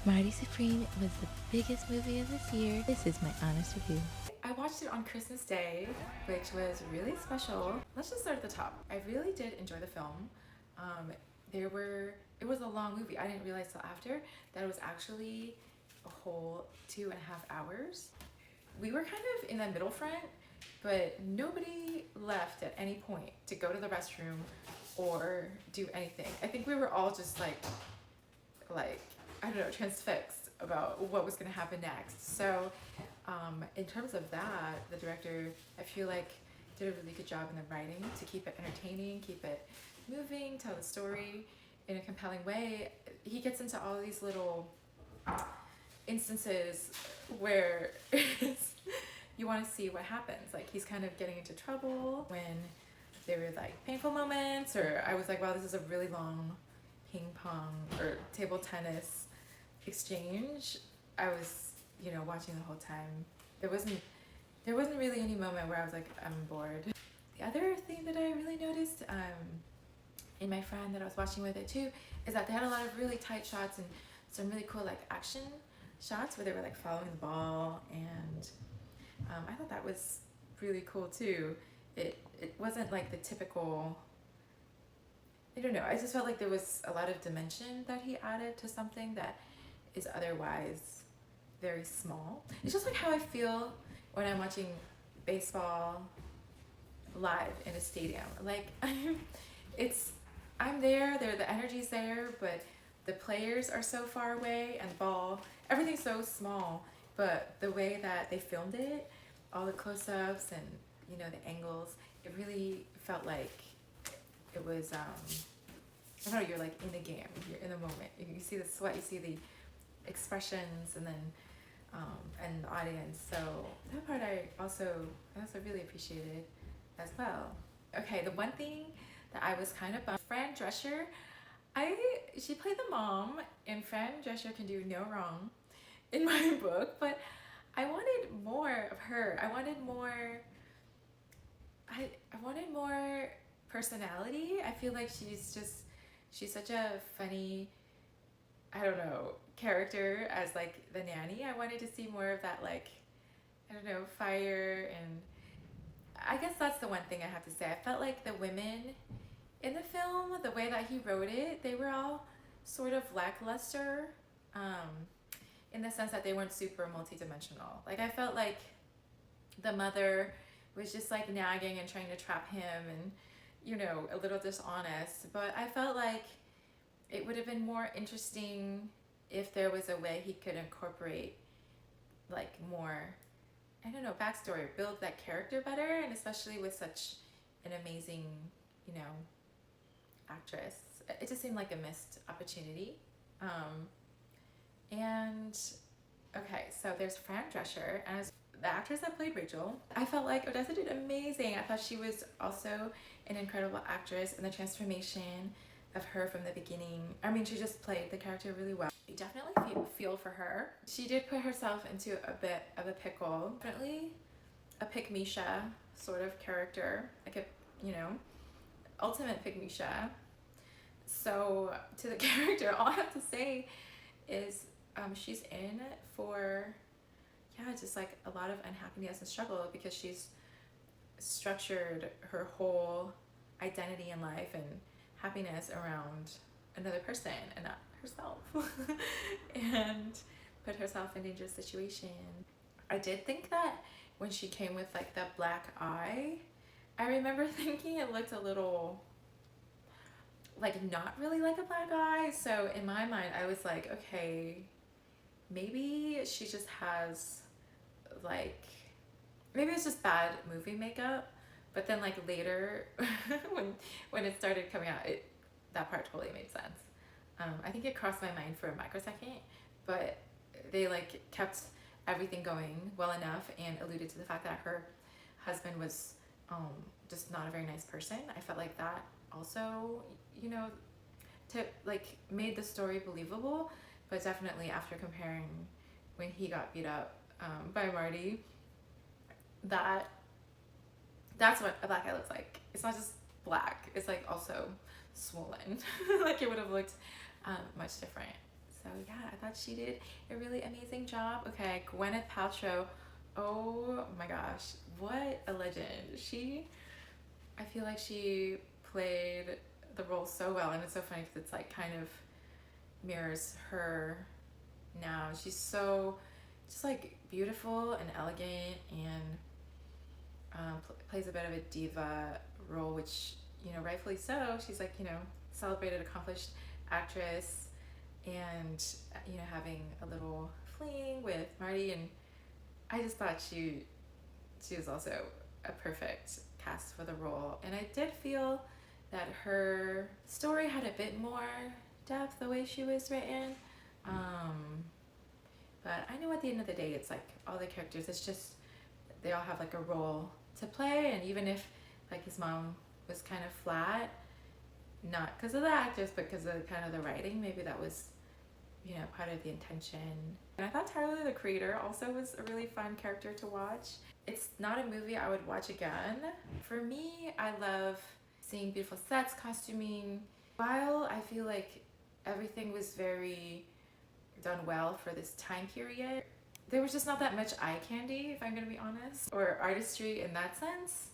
Marty Supreme was the biggest movie of this year. This is my honest review. I watched it on Christmas Day, which was really special. Let's just start at the top. I really did enjoy the film. Um, it was a long movie. I didn't realize till after that it was actually a whole 2.5 hours. We were kind of in the middle front, but nobody left at any point to go to the restroom or do anything. I think we were all just like I don't know, transfixed about what was going to happen next. So in terms of that, the director, I feel like, did a really good job in the writing to keep it entertaining, keep it moving, tell the story in a compelling way. He gets into all these little instances where you want to see what happens. Like, he's kind of getting into trouble when there were like painful moments, or I was like, wow, this is a really long ping pong or table tennis exchange. I was, watching the whole time. There wasn't really any moment where I was like, I'm bored. The other thing that I really noticed in my friend that I was watching with it too is that they had a lot of really tight shots and some really cool like action shots where they were like following the ball, and I thought that was really cool too. It wasn't like the typical, I don't know, I just felt like there was a lot of dimension that he added to something that is otherwise very small. It's just like how I feel when I'm watching baseball live in a stadium. Like I'm there, the energy's there, but the players are so far away and the ball, everything's so small, but the way that they filmed it, all the close-ups and the angles, it really felt like it was I don't know, you're like in the game, you're in the moment. You see the sweat, you see the expressions, and then and the audience. So that part I also really appreciated as well. Okay, the one thing that I was kind of bummed, Fran Drescher, she played the mom, and Fran Drescher can do no wrong in my book, but I wanted more of her. I wanted more personality. I feel like she's such a funny, I don't know, character as like the nanny. I wanted to see more of that, like, I don't know, fire. And I guess that's the one thing I have to say. I felt like the women in the film, the way that he wrote it, they were all sort of lackluster, in the sense that they weren't super multidimensional. Like, I felt like the mother was just like nagging and trying to trap him and a little dishonest, but I felt like it would have been more interesting if there was a way he could incorporate like more, I don't know, backstory, build that character better, and especially with such an amazing, actress. It just seemed like a missed opportunity. And okay, so there's Fran Drescher as the actress that played Rachel. I felt like Odessa did amazing. I thought she was also an incredible actress, and the transformation of her from the beginning. I mean, she just played the character really well. You definitely feel for her. She did put herself into a bit of a pickle. Definitely a pick-Misha sort of character, like a, ultimate pick-Misha. So to the character, all I have to say is she's in for, just like a lot of unhappiness and struggle, because she's structured her whole identity in life and happiness around another person and not herself and put herself in a dangerous situation. I did think that when she came with like the black eye, I remember thinking it looked a little like not really like a black eye. So in my mind I was like, okay, maybe she just has like, maybe it's just bad movie makeup. But then like later when it started coming out, that part totally made sense. I think it crossed my mind for a microsecond, but they like kept everything going well enough and alluded to the fact that her husband was just not a very nice person. I felt like that also, to like made the story believable, but definitely after comparing when he got beat up by Marty, that's what a black eye looks like. It's not just black, it's like also swollen. Like it would have looked much different. So yeah, I thought she did a really amazing job. Okay, Gwyneth Paltrow, oh my gosh, what a legend. I feel like she played the role so well, and it's so funny because it's like kind of mirrors her now. She's so just like beautiful and elegant, and plays a bit of a diva role, which, you know, rightfully so. She's like, you know, celebrated, accomplished actress, and, you know, having a little fling with Marty, and I just thought she was also a perfect cast for the role. And I did feel that her story had a bit more depth the way she was written. But I know at the end of the day, it's like all the characters, it's just they all have like a role to play. And even if like his mom was kind of flat, not because of the actors, but because of kind of the writing, maybe that was, you know, part of the intention. And I thought Tyler, the Creator, also was a really fun character to watch. It's not a movie I would watch again. For me, I love seeing beautiful sets, costuming. While I feel like everything was very done well for this time period, there was just not that much eye candy, if I'm gonna be honest, or artistry in that sense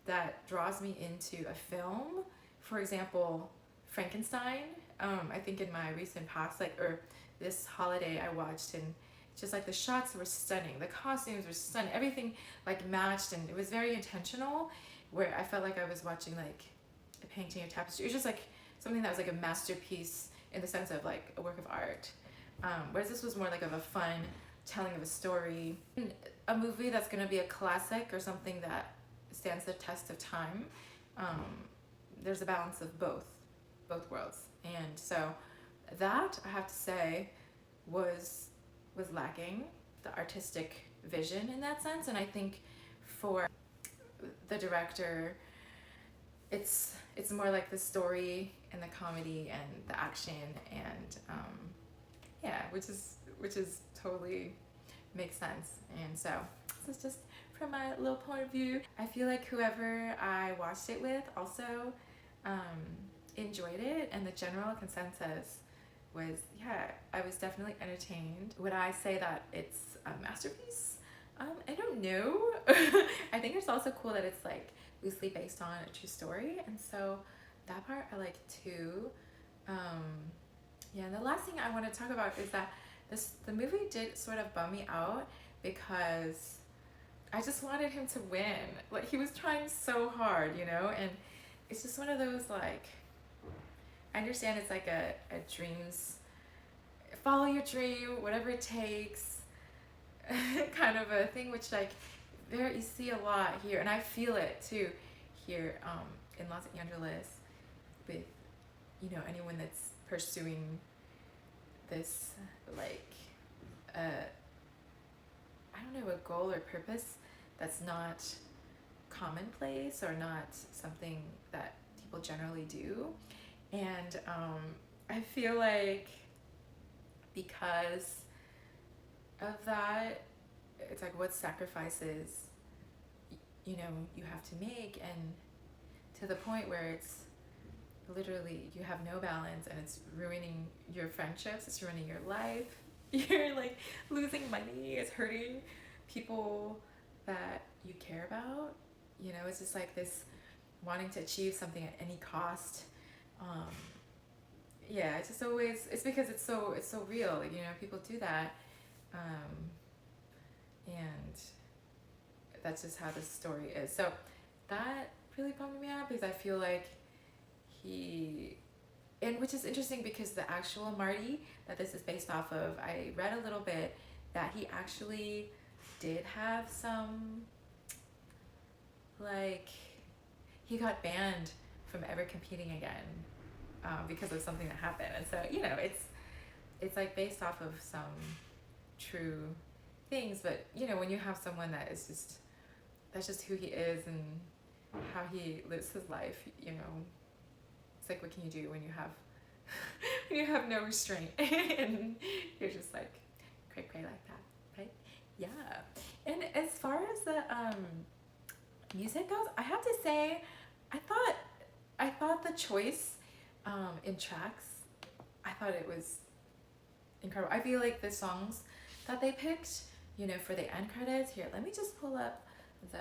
that draws me into a film. For example, Frankenstein. I think in my recent past, like, or this holiday I watched, and just like the shots were stunning, the costumes were stunning, everything like matched, and it was very intentional, where I felt like I was watching like a painting or tapestry. It was just like something that was like a masterpiece in the sense of like a work of art. Whereas this was more like of a fun telling of a story. A movie that's gonna be a classic or something that stands the test of time. There's a balance of both worlds. And so that, I have to say, was lacking, the artistic vision in that sense. And I think for the director, it's more like the story and the comedy and the action, and yeah, which is totally makes sense. And so this is just from my little point of view. I feel like whoever I watched it with also enjoyed it, and the general consensus was, yeah, I was definitely entertained. Would I say that it's a masterpiece? I don't know. I think it's also cool that it's like loosely based on a true story, and so that part I like too. Yeah, and the last thing I want to talk about is that the movie did sort of bum me out, because I just wanted him to win. Like, he was trying so hard, you know, and it's just one of those, like, I understand it's like a dreams, follow your dream, whatever it takes, kind of a thing, which like you see a lot here, and I feel it too here in Los Angeles with, you know, anyone that's pursuing this like I don't know, a goal or purpose that's not commonplace or not something that people generally do. And I feel like because of that, it's like what sacrifices, you know, you have to make, and to the point where it's literally you have no balance, and it's ruining your friendships, it's ruining your life, you're like losing money, it's hurting people that you care about, you know. It's just like this wanting to achieve something at any cost. Yeah, it's just always, it's because it's so real, like, you know, people do that, and that's just how the story is. So that really bummed me out, because I feel like and which is interesting, because the actual Marty that this is based off of, I read a little bit that he actually did have some, like, he got banned from ever competing again because of something that happened. And so, you know, it's like based off of some true things, but, you know, when you have someone that is just, that's just who he is and how he lives his life, you know, it's like, what can you do when you have when you have no restraint and you're just like cray cray like that, right? Yeah. And as far as the music goes, I have to say, I thought the choice in tracks, I thought it was incredible. I feel like the songs that they picked, you know, for the end credits, here, let me just pull up the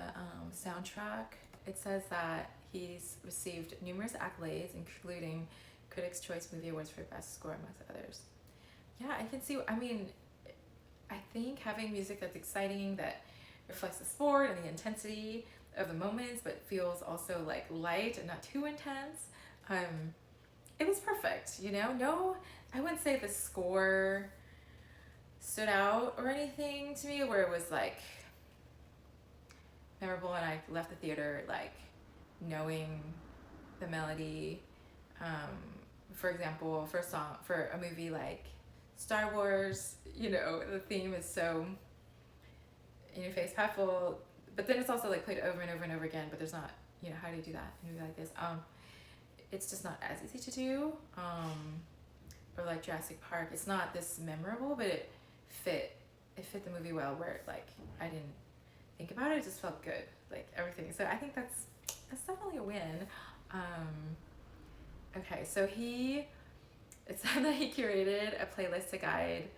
soundtrack. It says that he's received numerous accolades, including Critics' Choice Movie Awards for Best Score, amongst others. Yeah, I can see, I mean, I think having music that's exciting, that reflects the sport and the intensity of the moments, but feels also like light and not too intense. It was perfect, you know? No, I wouldn't say the score stood out or anything to me where it was like memorable and I left the theater like knowing the melody. For example, for a song, for a movie like Star Wars, you know, the theme is so in your face, powerful, but then it's also like played over and over and over again, but there's not, you know, how do you do that in a movie like this? It's just not as easy to do. Or like Jurassic Park, it's not this memorable, but it fit the movie well, where like I didn't think about it, it just felt good, like everything. So I think that's definitely a win. Okay, so it said that he curated a playlist to guide.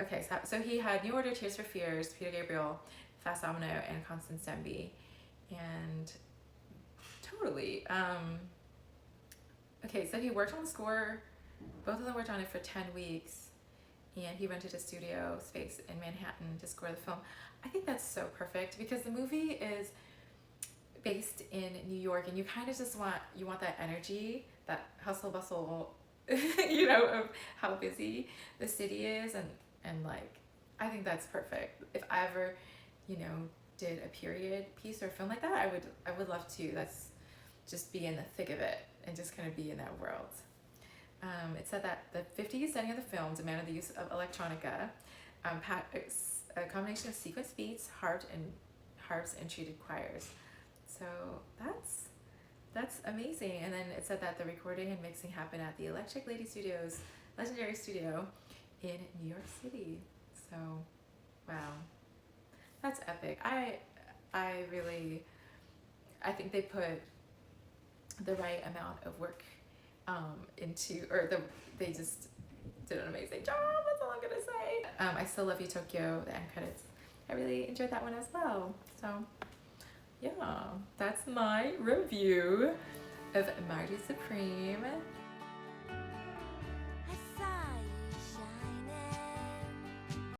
Okay, so he had New Order, Tears for Fears, Peter Gabriel, Fast Domino, and Constance Demby, and totally. Okay, so he worked on the score. Both of them worked on it for 10 weeks, and he rented a studio space in Manhattan to score the film. I think that's so perfect because the movie is based in New York, and you kind of just want that energy, that hustle bustle, you know, of how busy the city is, and like I think that's perfect. If I ever, you know, did a period piece or a film like that, I would love to. That's just be in the thick of it and just kind of be in that world. It said that the 50s setting of the film demanded the use of electronica, a combination of sequence beats, harps, and treated choirs. So that's amazing. And then it said that the recording and mixing happened at the Electric Lady Studios, legendary studio in New York City. So, wow, that's epic. I think they put the right amount of work they just did an amazing job. That's all I'm gonna say. I Still Love You Tokyo, the end credits. I really enjoyed that one as well. So yeah, that's my review of Marty Supreme.